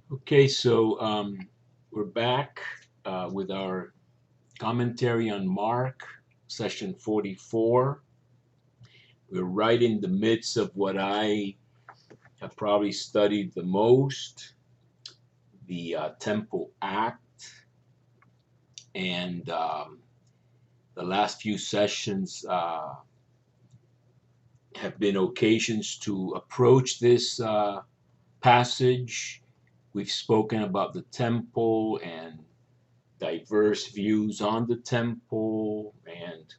Okay, so we're back with our commentary on Mark, session 44. We're right in the midst of what I have probably studied the most, the Temple Act, and the last few sessions have been occasions to approach this passage. We've spoken about the temple and diverse views on the temple and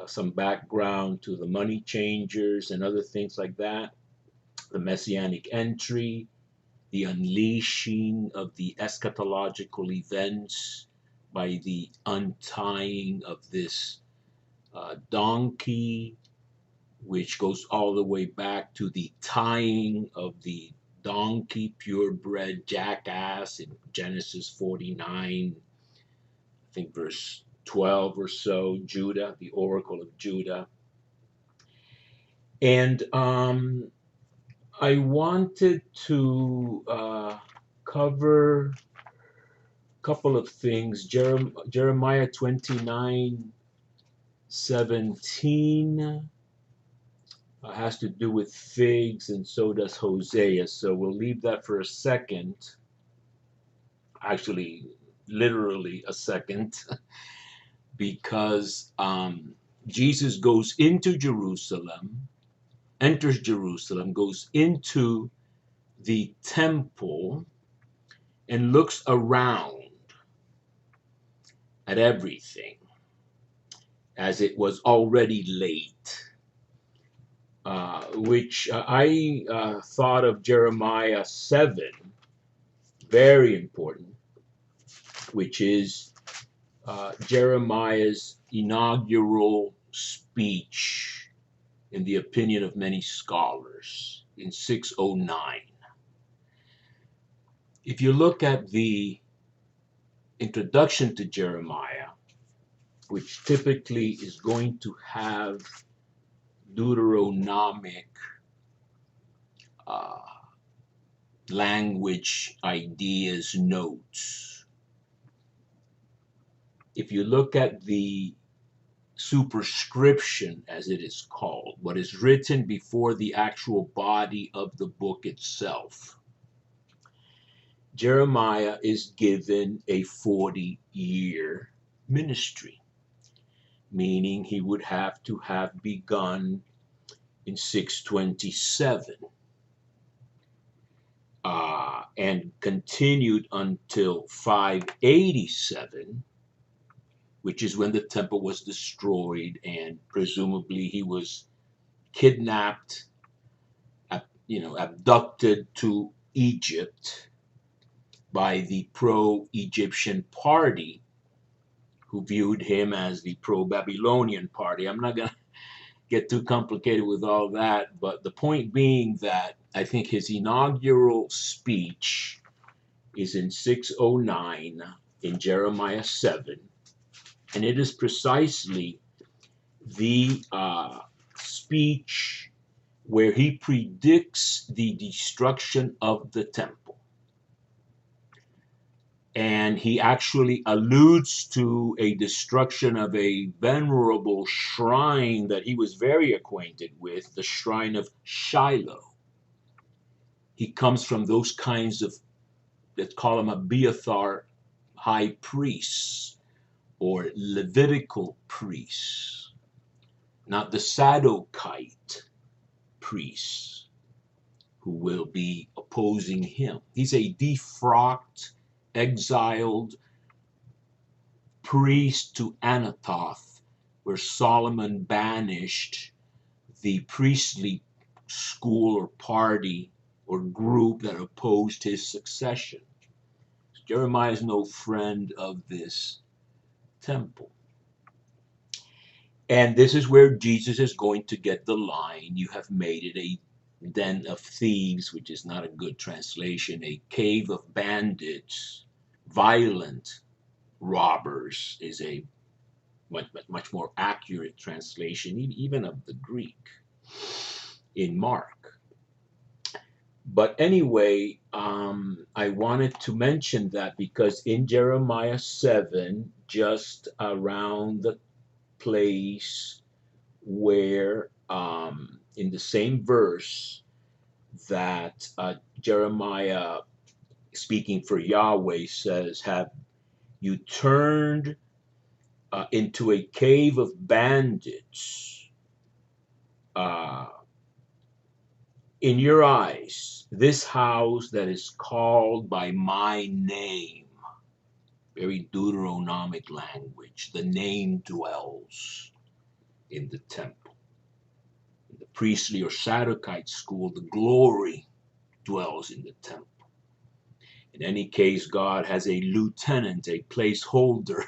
some background to the money changers and other things like that, the messianic entry, the unleashing of the eschatological events by the untying of this donkey, which goes all the way back to the tying of the donkey, purebred jackass in Genesis 49, I think verse 12 or so, Judah, the oracle of Judah. And I wanted to cover a couple of things. Jeremiah 29:17 has to do with figs, and so does Hosea. So we'll leave that for a second. Actually, literally a second, because Jesus goes into Jerusalem, enters Jerusalem, goes into the temple, and looks around at everything as it was already late, which I thought of Jeremiah 7, very important, which is Jeremiah's inaugural speech, in the opinion of many scholars, in 609. If you look at the introduction to Jeremiah, which typically is going to have Deuteronomic uh, language, ideas, notes. If you look at the superscription, as it is called, what is written before the actual body of the book itself, Jeremiah is given a 40-year ministry, meaning he would have to have begun in 627 and continued until 587, which is when the temple was destroyed, and presumably he was kidnapped, abducted to Egypt by the pro-Egyptian party, who viewed him as the pro-Babylonian party. I'm not going to get too complicated with all that, but the point being that I think his inaugural speech is in 609 in Jeremiah 7, and it is precisely the speech where he predicts the destruction of the temple. And he actually alludes to a destruction of a venerable shrine that he was very acquainted with, the shrine of Shiloh. He comes from those kinds of, let's call him Abiathar high priests or Levitical priests, not the Sadokite priests who will be opposing him. He's a defrocked, exiled priest to Anathoth, where Solomon banished the priestly school or party or group that opposed his succession. Jeremiah is no friend of this temple. And this is where Jesus is going to get the line, "You have made it a den of thieves," which is not a good translation, "a cave of bandits, violent robbers" is a much more accurate translation, even of the Greek in Mark. But anyway, I wanted to mention that because in Jeremiah 7, just around the place where, in the same verse, that Jeremiah, speaking for Yahweh, says, "Have you turned into a cave of bandits uh, in your eyes, this house that is called by my name." Very Deuteronomic language. The name dwells in the temple. In the priestly or Sadducite school, the glory dwells in the temple. In any case, God has a lieutenant, a placeholder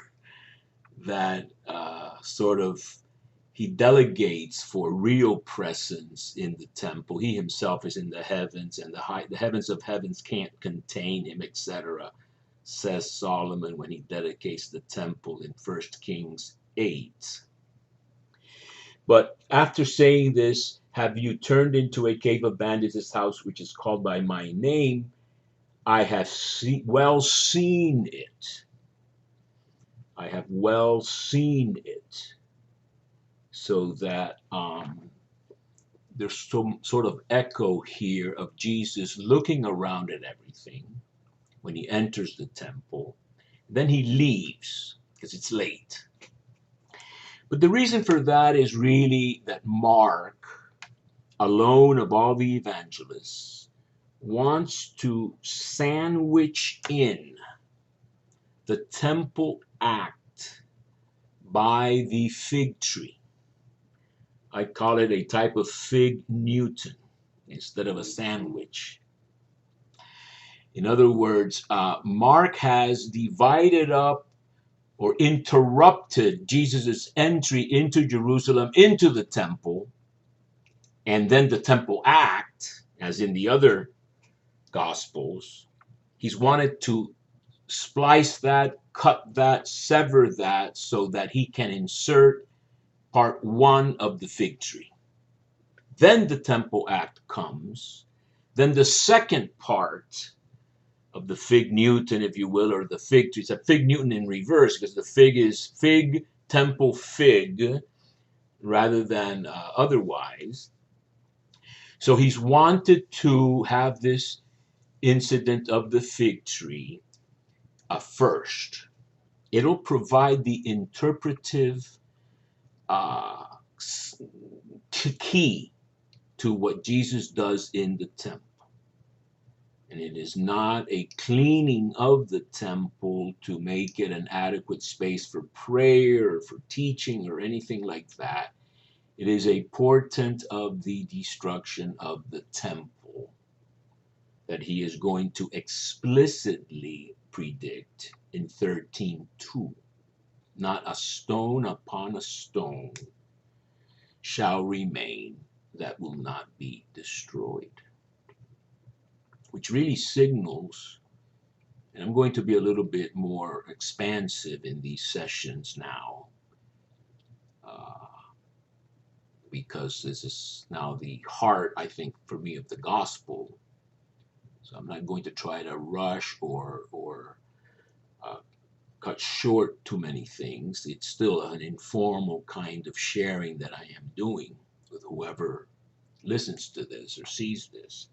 that he delegates for real presence in the temple. He himself is in the heavens, and the heavens of heavens can't contain him, etc., says Solomon when he dedicates the temple in 1 Kings 8. But after saying this, "Have you turned into a cave of bandits, this house which is called by my name? I have well seen it. I have well seen it." So that there's some sort of echo here of Jesus looking around at everything when he enters the temple. Then he leaves because it's late. But the reason for that is really that Mark, alone of all the evangelists, wants to sandwich in the temple act by the fig tree. I call it a type of fig Newton instead of a sandwich. In other words, Mark has divided up or interrupted Jesus' entry into Jerusalem, into the temple, and then the temple act, as in the other Gospels. He's wanted to splice that, cut that, sever that, so that he can insert part one of the fig tree. Then the temple act comes. Then the second part of the fig Newton, if you will, or the fig tree. It's a fig Newton in reverse because the fig is fig, temple, fig, rather than otherwise. So he's wanted to have this incident of the fig tree first. It'll provide the interpretive key to what Jesus does in the temple. And it is not a cleaning of the temple to make it an adequate space for prayer or for teaching or anything like that. It is a portent of the destruction of the temple that he is going to explicitly predict in 13:2. Not a stone upon a stone shall remain that will not be destroyed. Which really signals, and I'm going to be a little bit more expansive in these sessions now, because this is now the heart, I think, for me, of the gospel. So I'm not going to try to rush or cut short too many things. It's still an informal kind of sharing that I am doing with whoever listens to this or sees this.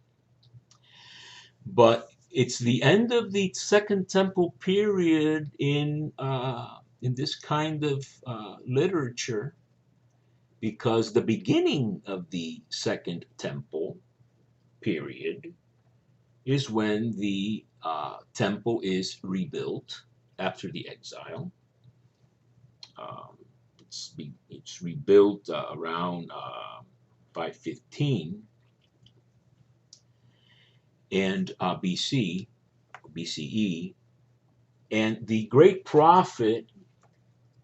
But it's the end of the Second Temple period in this kind of literature, because the beginning of the Second Temple period is when the temple is rebuilt after the exile. It's rebuilt around 515 and BCE, and the great prophet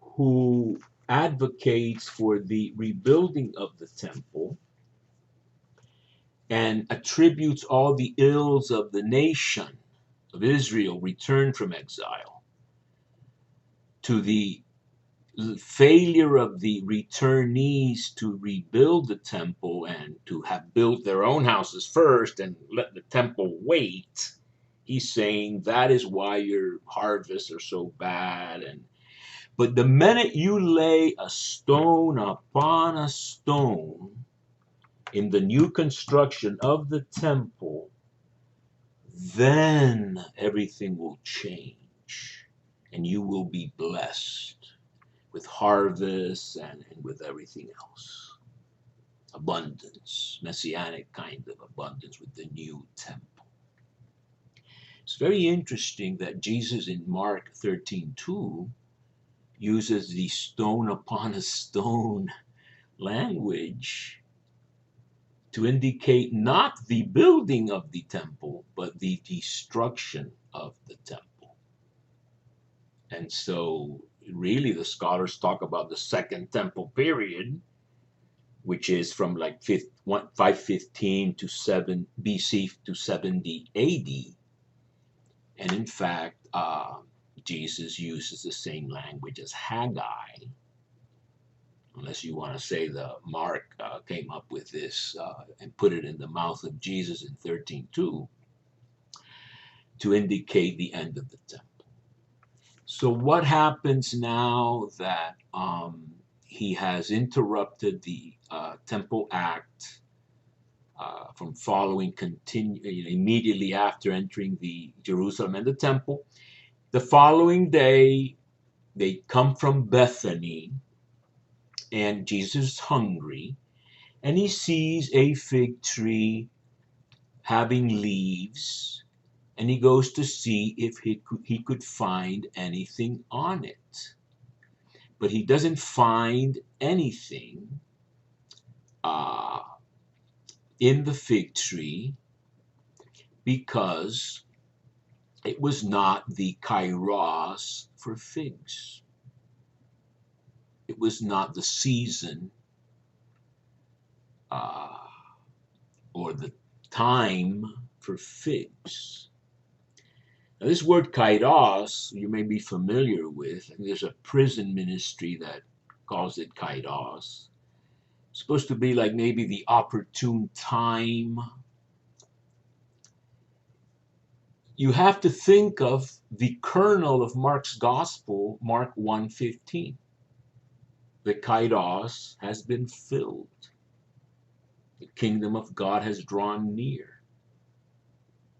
who advocates for the rebuilding of the temple and attributes all the ills of the nation of Israel returned from exile to the failure of the returnees to rebuild the temple and to have built their own houses first and let the temple wait, he's saying that is why your harvests are so bad. And but the minute you lay a stone upon a stone in the new construction of the temple, then everything will change and you will be blessed with harvests and with everything else. Abundance, messianic kind of abundance with the new temple. It's very interesting that Jesus in Mark 13:2 uses the stone upon a stone language to indicate not the building of the temple, but the destruction of the temple. And so, really, the scholars talk about the Second Temple period, which is from like 515 to 7 BC to 70 AD. And in fact, Jesus uses the same language as Haggai, unless you want to say the Mark came up with this and put it in the mouth of Jesus in 13:2 to indicate the end of the temple. So what happens now that he has interrupted the Temple Act from following immediately after entering the Jerusalem and the temple? The following day, they come from Bethany, and Jesus is hungry, and he sees a fig tree having leaves, and he goes to see if he could find anything on it. But he doesn't find anything in the fig tree because it was not the kairos for figs. It was not the season or the time for figs. Now, this word kairos, you may be familiar with. I think there's a prison ministry that calls it kairos. It's supposed to be like maybe the opportune time. You have to think of the kernel of Mark's gospel, Mark 1:15. The kairos has been filled. The kingdom of God has drawn near.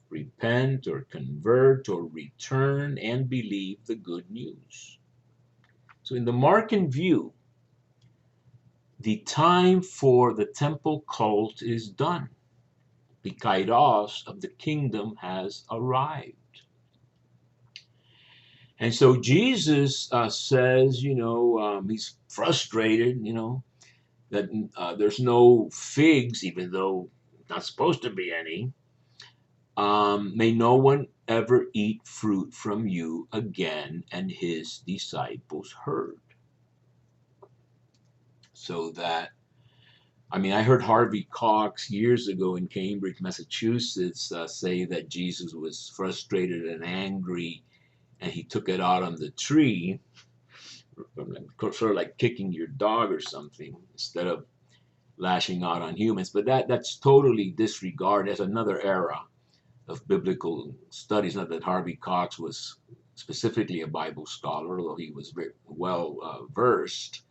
Repent or convert or return and believe the good news. So in the Markan view, the time for the temple cult is done. The kairos of the kingdom has arrived. And so Jesus says, he's frustrated, that there's no figs, even though not supposed to be any. May no one ever eat fruit from you again. And his disciples heard. So that, I heard Harvey Cox years ago in Cambridge, Massachusetts, say that Jesus was frustrated and angry, and he took it out on the tree, sort of like kicking your dog or something, instead of lashing out on humans. But that's totally disregarded. That's another era of biblical studies. Not that Harvey Cox was specifically a Bible scholar, although he was very well versed.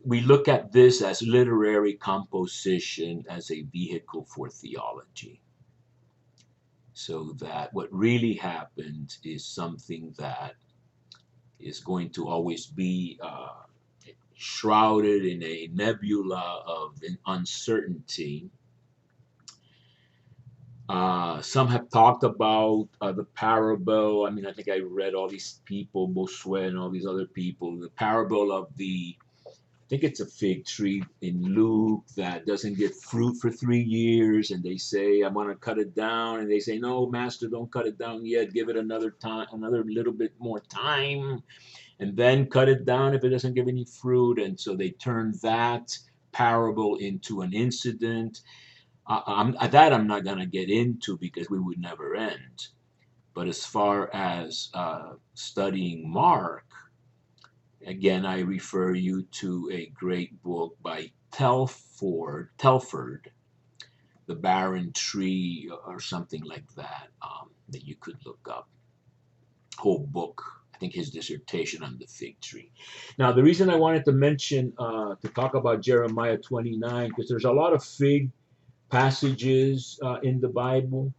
We look at this as literary composition as a vehicle for theology. So that what really happened is something that is going to always be shrouded in a nebula of uncertainty. Some have talked about the parable. I think I read all these people, Bossuet and all these other people, the parable of I think it's a fig tree in Luke that doesn't get fruit for 3 years, and they say, "I'm going to cut it down," and they say, "No, Master, don't cut it down yet. Give it another time, another little bit more time, and then cut it down if it doesn't give any fruit." And so they turn that parable into an incident. I'm not going to get into because we would never end. But as far as studying Mark, again, I refer you to a great book by Telford, The Barren Tree, or something like that, that you could look up. Whole book, I think his dissertation on the fig tree. Now, the reason I wanted to mention, to talk about Jeremiah 29, because there's a lot of fig passages in the Bible,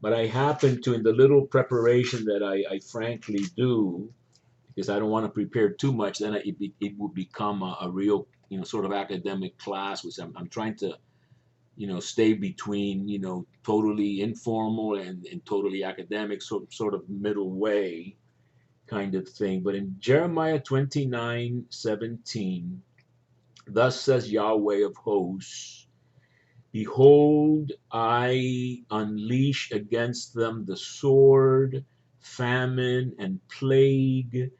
but I happen to, in the little preparation that I frankly do, because I don't want to prepare too much, then it would become a real, sort of academic class, which I'm trying to, stay between, totally informal and totally academic, sort of middle way kind of thing. But in Jeremiah 29:17, thus says Yahweh of hosts, behold, I unleash against them the sword, famine, and plague,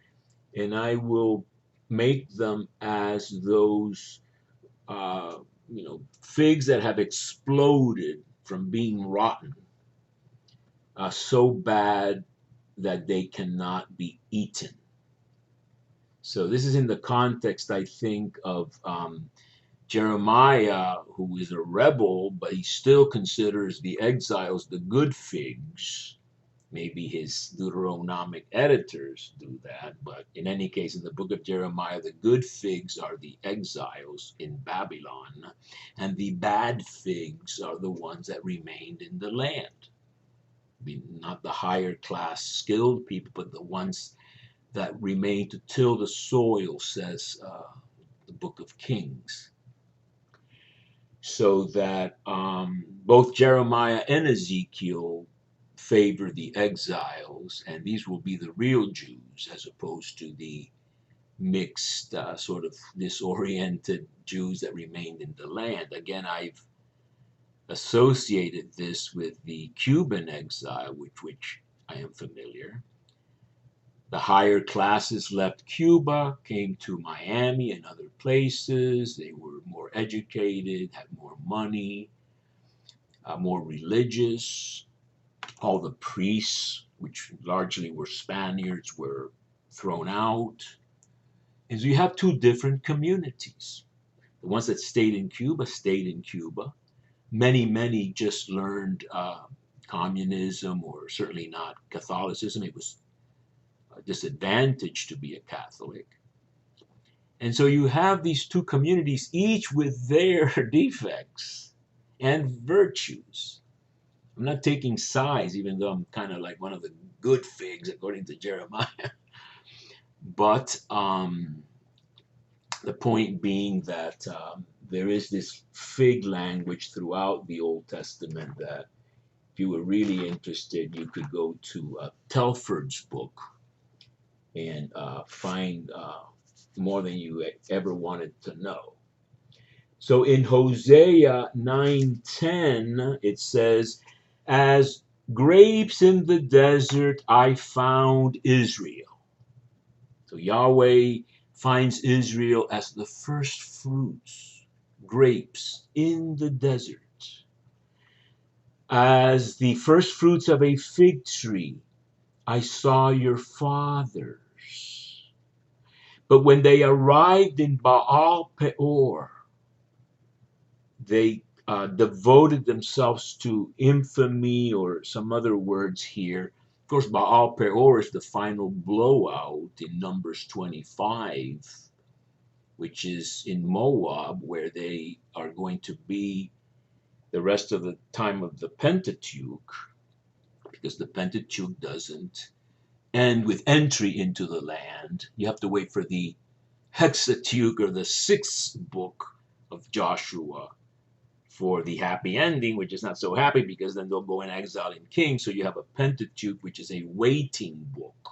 and I will make them as those, figs that have exploded from being rotten, so bad that they cannot be eaten. So this is in the context, I think, of Jeremiah, who is a rebel, but he still considers the exiles the good figs. Maybe his Deuteronomic editors do that, but in any case, in the book of Jeremiah, the good figs are the exiles in Babylon, and the bad figs are the ones that remained in the land. Not the higher class skilled people, but the ones that remain to till the soil, says the book of Kings. So that both Jeremiah and Ezekiel favor the exiles, and these will be the real Jews as opposed to the mixed, sort of disoriented Jews that remained in the land. Again, I've associated this with the Cuban exile, with which I am familiar. The higher classes left Cuba, came to Miami and other places. They were more educated, had more money, more religious. All the priests, which largely were Spaniards, were thrown out. And so you have two different communities. The ones that stayed in Cuba stayed in Cuba. Many just learned communism, or certainly not Catholicism. It was a disadvantage to be a Catholic. And so you have these two communities, each with their defects and virtues. I'm not taking sides, even though I'm kind of like one of the good figs, according to Jeremiah. But the point being that there is this fig language throughout the Old Testament that, if you were really interested, you could go to Telford's book and find more than you ever wanted to know. So in Hosea 9:10, it says, as grapes in the desert, I found Israel. So Yahweh finds Israel as the first fruits, grapes in the desert. As the first fruits of a fig tree, I saw your fathers. But when they arrived in Baal Peor, they devoted themselves to infamy, or some other words here. Of course, Baal Peor is the final blowout in Numbers 25, which is in Moab, where they are going to be the rest of the time of the Pentateuch, because the Pentateuch doesn't end with entry into the land. You have to wait for the Hexateuch, or the sixth book of Joshua, for the happy ending, which is not so happy, because then they'll go in exile in Kings. So you have a Pentateuch, which is a waiting book.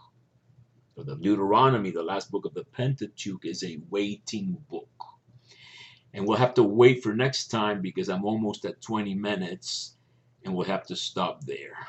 So the Deuteronomy, the last book of the Pentateuch, is a waiting book. And we'll have to wait for next time, because I'm almost at 20 minutes, and we'll have to stop there.